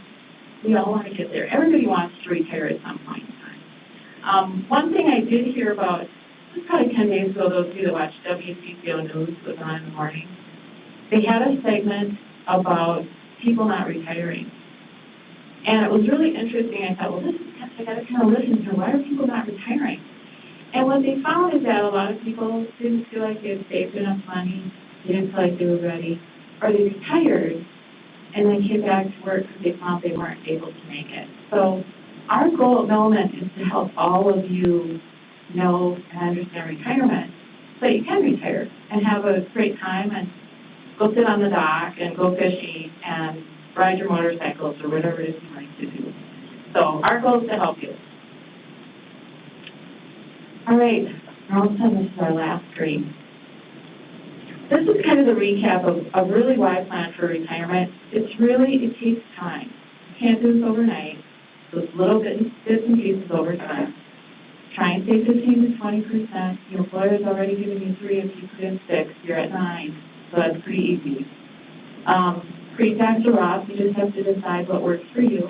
Speaker 7: We all want to get there. Everybody wants to retire at some point in time. One thing I did hear about, this was probably 10 days ago, those of you that watch WCCO News was on in the morning. They had a segment about people not retiring. And it was really interesting. I thought, well, I got to kind of listen to why are people not retiring? And what they found is that a lot of people didn't feel like they had saved enough money, they didn't feel like they were ready, or they retired and then came back to work because they found they weren't able to make it. So our goal at Enrollment is to help all of you know and understand retirement so you can retire and have a great time and go sit on the dock and go fishing and ride your motorcycles or whatever it is you like to do. So our goal is to help you. All right, all of a sudden this is our last screen. This is kind of the recap of really why I plan for retirement. It takes time. You can't do this overnight. So it's little bits and pieces over time. Try and save 15 to 20%. Your employer's already given you 3. If you put in 6, you're at 9. So that's pretty easy. Pre-tax or Roth, you just have to decide what works for you.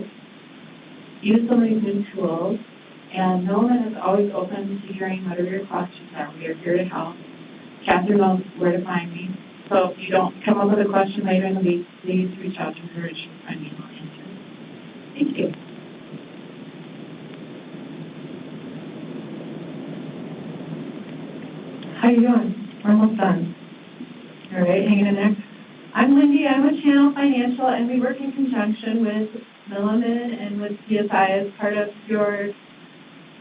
Speaker 7: Use some of these new tools. And Enrollment is always open to hearing whatever your questions are. We are here to help. Catherine knows where to find me. So if you don't come up with a question later in the week, please reach out to her and she'll find me an answer. Thank you.
Speaker 6: How you doing? We're almost done. All right, hanging in there. I'm Lindy. I'm with Channel Financial, and we work in conjunction with Milliman and with CSI as part of your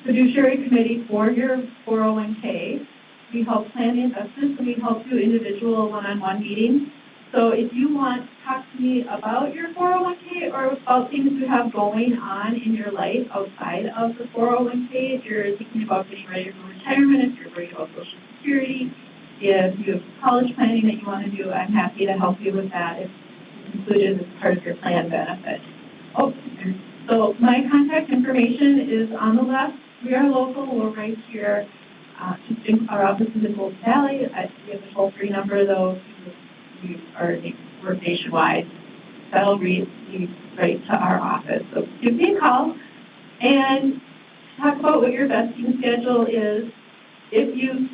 Speaker 6: fiduciary committee for your 401k. We help plan the investments, and we help do individual one-on-one meetings. So if you want to talk to me about your 401k or about things you have going on in your life outside of the 401k, if you're thinking about getting ready for retirement, if you're worried about Social Security, if you have college planning that you want to do, I'm happy to help you with that. It's included as part of your plan benefit. So my contact information is on the left. We are local. We're right here. Our office is in Golden Valley. We have a toll-free number, though. We're nationwide. That'll lead you right to our office. So give me a call and talk about what your vesting schedule is. If you've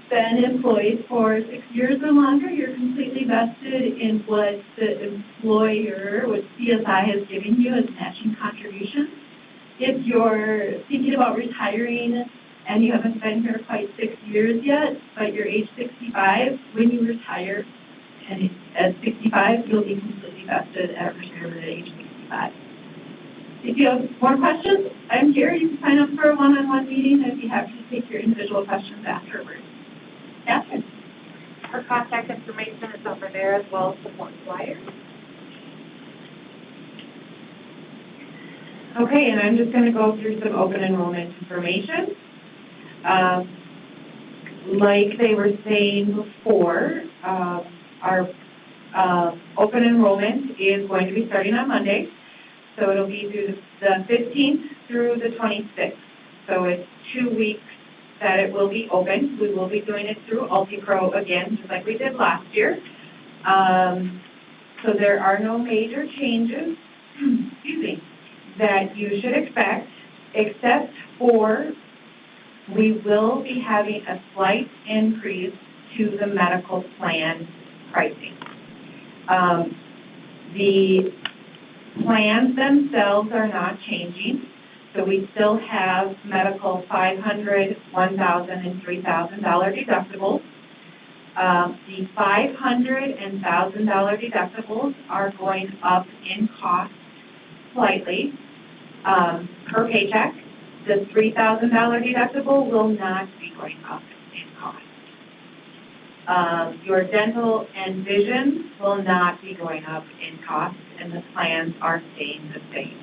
Speaker 6: been employed for 6 years or longer, you're completely vested in what the employer, what CSI has given you as matching contributions. If you're thinking about retiring and you haven't been here quite 6 years yet, but you're age 65, when you retire, and at 65, you'll be completely vested at retirement at age 65. If you have more questions, I'm here. You can sign up for a one-on-one meeting. I'd be happy to take your individual questions afterwards. Catherine?
Speaker 3: Our contact information is over there as well as the form flyer.
Speaker 2: Okay, and I'm just going to go through some open enrollment information. Like they were saying before, our open enrollment is going to be starting on Monday. So it'll be through the 15th through the 26th. So it's 2 weeks that it will be open. We will be doing it through UltiPro again, just like we did last year. So there are no major changes, excuse me, that you should expect, except for we will be having a slight increase to the medical plan pricing. The plans themselves are not changing, so we still have medical $500, $1,000, and $3,000 deductibles. The $500 and $1,000 deductibles are going up in cost slightly per paycheck.
Speaker 1: The $3,000 deductible will not be going up in cost. Your dental and vision will not be going up in cost, and the plans are staying the same.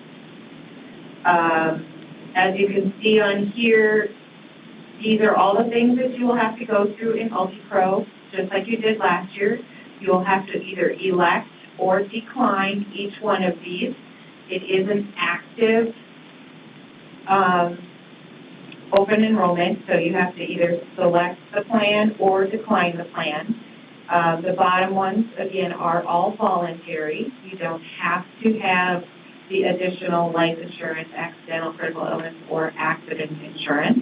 Speaker 1: As you can see on here, these are all the things that you will have to go through in UltiPro, just like you did last year. You will have to either elect or decline each one of these. It is an active open enrollment, so you have to either select the plan or decline the plan. The bottom ones, again, are all voluntary. You don't have to have the additional life insurance, accidental critical illness, or accident insurance.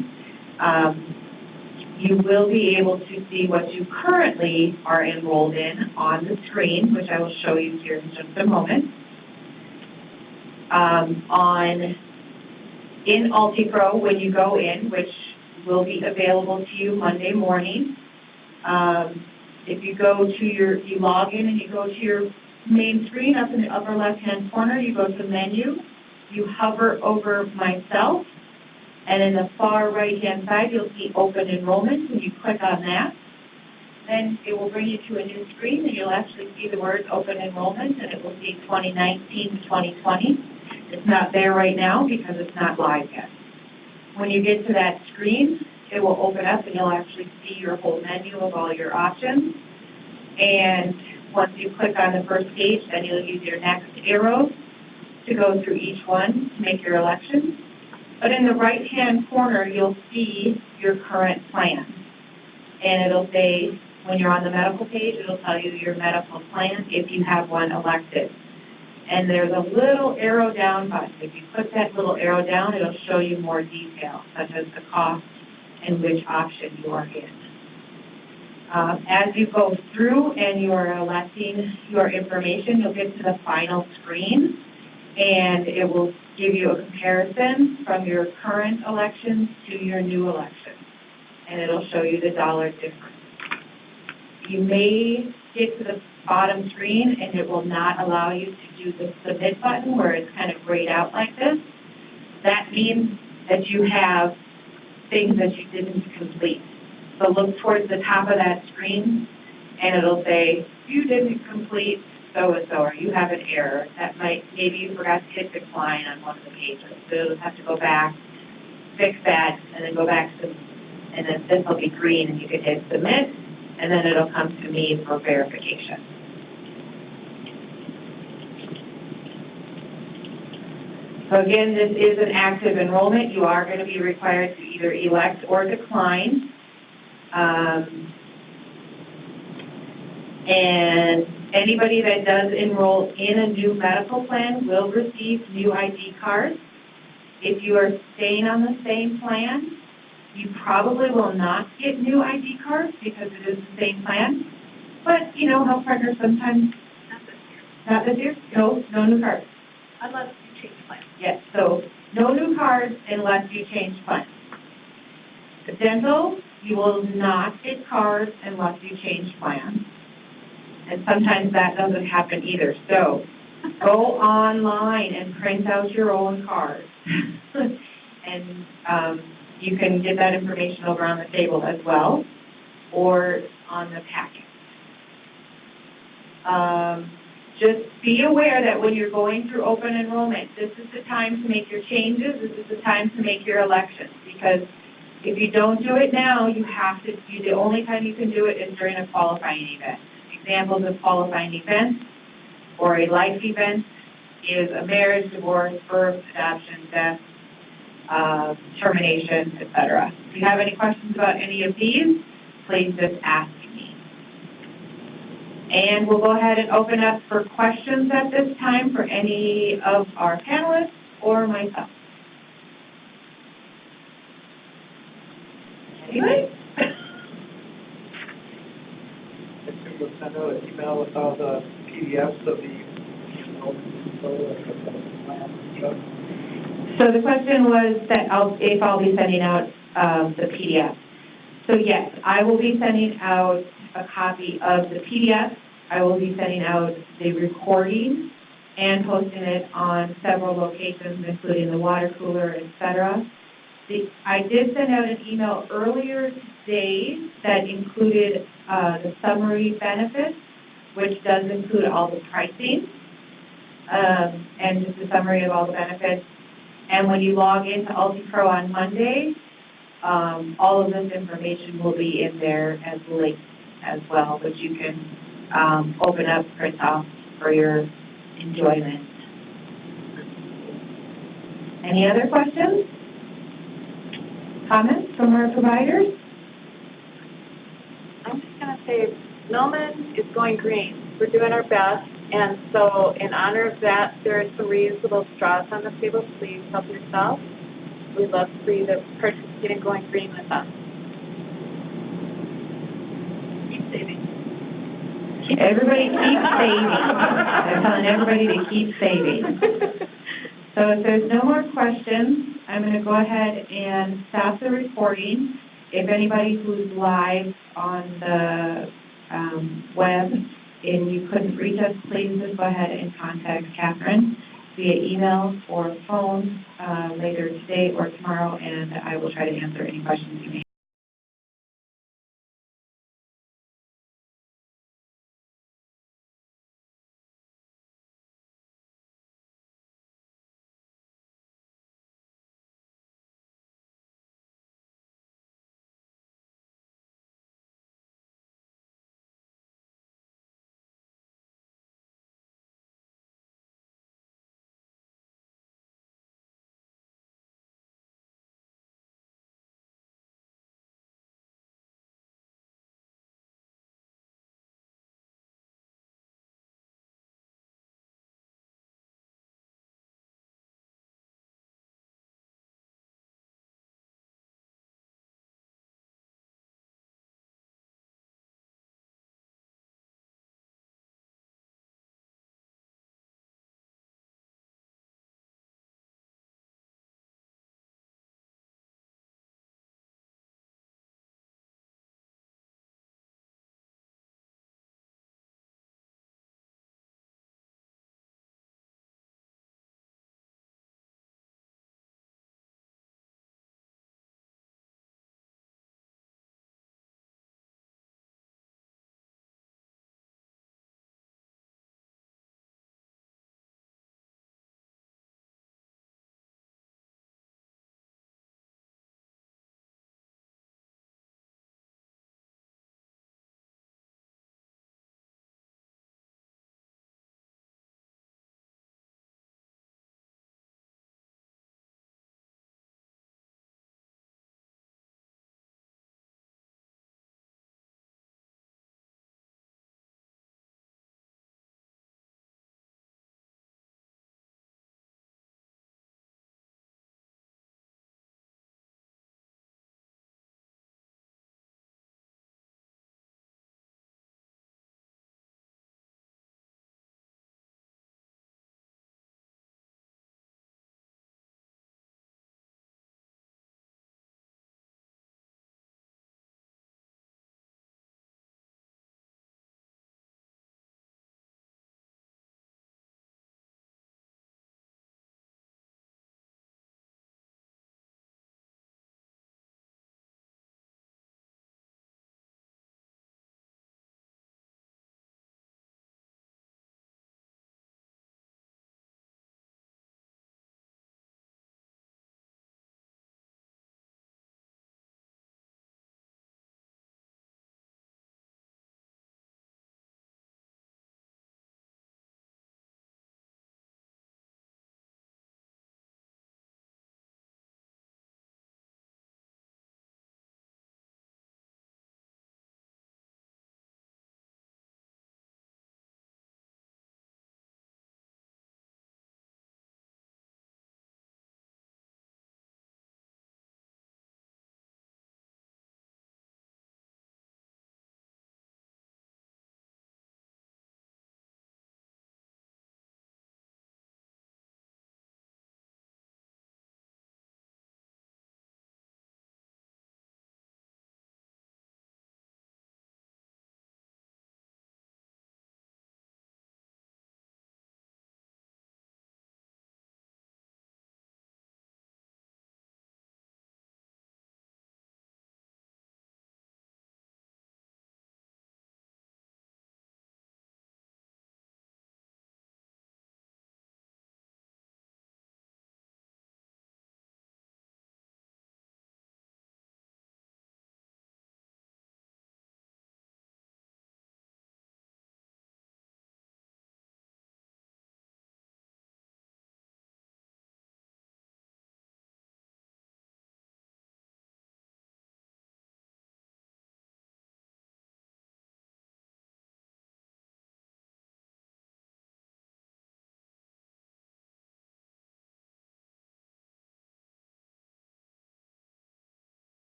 Speaker 1: You will be able to see what you currently are enrolled in on the screen, which I will show you here in just a moment. In UltiPro, when you go in, which will be available to you Monday morning, if you go to you log in and you go to your main screen up in the upper left-hand corner, you go to menu, you hover over myself, and in the far right-hand side, you'll see open enrollment. When you click on that, then it will bring you to a new screen, and you'll actually see the words open enrollment, and it will see 2019 to 2020. It's not there right now because it's not live yet. When you get to that screen, it will open up, and you'll actually see your whole menu of all your options. And once you click on the first page, then you'll use your next arrow to go through each one to make your election. But in the right-hand corner, you'll see your current plan. And it'll say, when you're on the medical page, it'll tell you your medical plan if you have one elected. And there's a little arrow down button. If you click that little arrow down, it'll show you more detail, such as the cost and which option you are in. As you go through and you are electing your information, you'll get to the final screen, and it will give you a comparison from your current elections to your new election, and it'll show you the dollar difference. You may get to the bottom screen and it will not allow you to do the submit button where it's kind of grayed out like this. That means that you have things that you didn't complete. So look towards the top of that screen and it'll say, you didn't complete so-and-so, or you have an error. That might, maybe you forgot to hit decline on one of the pages. So you'll have to go back, fix that, and then go back to, and then this will be green and you can hit submit, and then it'll come to me for verification. So again, this is an active enrollment. You are going to be required to either elect or decline. And anybody that does enroll in a new medical plan will receive new ID cards. If you are staying on the same plan, you probably will not get new ID cards because it is the same plan. But, you know, health partners sometimes, not this year, no new cards.
Speaker 2: Unless you change plans.
Speaker 1: Yes, so no new cards unless you change plans. The dental, you will not get cards unless you change plans. And sometimes that doesn't happen either. So go online and print out your own cards. And you can get that information over on the table as well, or on the packet. Just be aware that when you're going through open enrollment, this is the time to make your changes, this is the time to make your elections, because if you don't do it now, you have to, the only time you can do it is during a qualifying event. Examples of qualifying events or a life event is a marriage, divorce, birth, adoption, death, termination, etc. If you have any questions about any of these, please just ask me. And we'll go ahead and open up for questions at this time for any of our panelists or myself. Anybody?
Speaker 8: We'll send out an email with all the PDFs of the
Speaker 1: So the question was that if I'll be sending out the PDF. So yes, I will be sending out a copy of the PDF. I will be sending out the recording and posting it on several locations, including the water cooler, etc.
Speaker 7: I did send out an email earlier today that included the summary benefits, which does include all the pricing, and just a summary of all the benefits. And when you log into UltiPro on Monday, all of this information will be in there as links as well, which you can open up, print off for your enjoyment. Any other questions? Comments from our providers?
Speaker 3: I'm just going to say, Enrollment is going green. We're doing our best, and so in honor of that, there are some reusable straws on the table. Please help yourself. We'd love for you to participate in going green with us. Keep saving.
Speaker 7: Everybody keep saving. I'm telling everybody to keep saving. So if there's no more questions, I'm going to go ahead and stop the recording. If anybody who's live on the web and you couldn't reach us, please just go ahead and contact Catherine via email or phone later today or tomorrow, and I will try to answer any questions you may have.